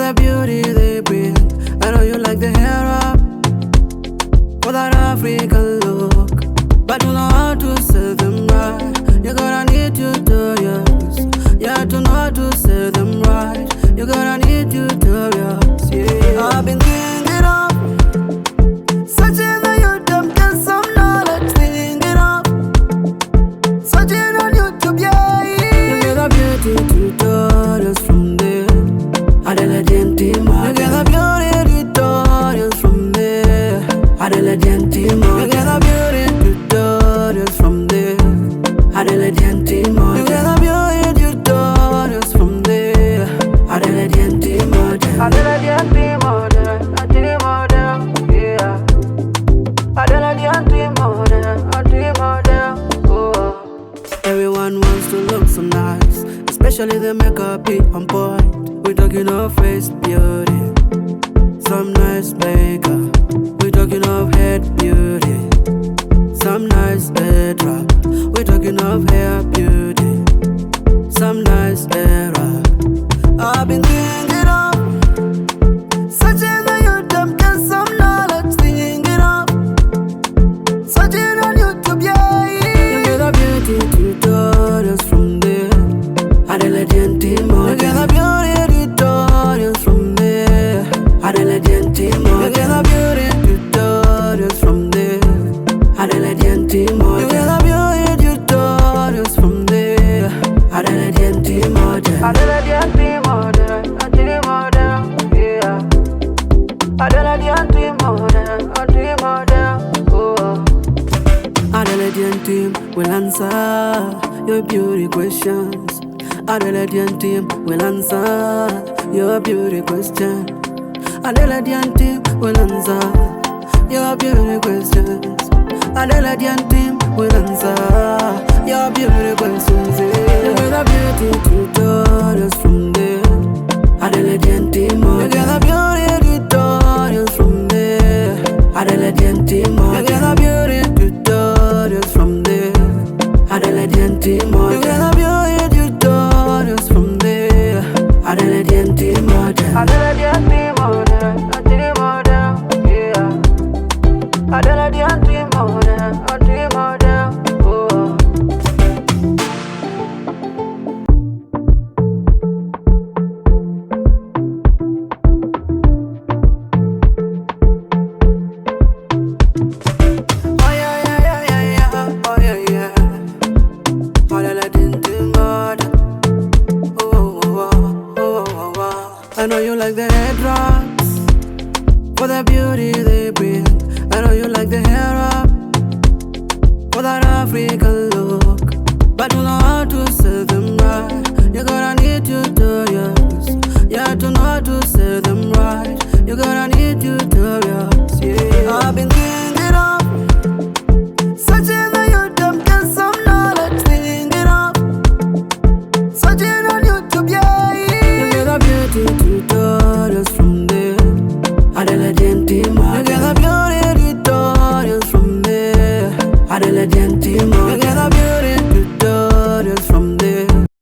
the beauty they bring. I know you like the hair up for that African look, but you know how to sell them right. You're gonna need tutorials, yeah, to know how to sell them right. You're gonna need tutorials, yeah. I've been thinking of searching on YouTube, get some knowledge, thinking of searching on YouTube, yeah. You get the beauty tutorials from there. You get the beauty tutorials from there. You get the beauty tutorials from there. You get the beauty tutorials from there. Everyone wants to look so nice, especially the makeup be on point. We're talking of face beauty, some nice makeup. We're talking of head beauty, some nice headwrap. We're talking of hair beauty, some nice hair wrap. I've been thinking of searching on YouTube, get some knowledge, thinking of searching on YouTube, yeah. You get the beauty tutorials from there. You get the beauty tutorials from there. You get the beauty tutorials from there. You get the beauty tutorials from there. Adelaide team will answer your beauty questions. Adelaide team will answer your beauty question. Adelaide team will answer your beauty questions. Adelaide team will answer your beauty questions. You get the beauty tutorials from there. You get the beauty tutorials from there. You get the beauty tutorials from there. You get the beauty tutorials from there. I know you like the headwraps for the beauty they bring. I know you like the hair up for that African look, but you know how to sell them right. You're gonna need tutorials, yeah, to know how to sell them right. You're gonna need tutorials.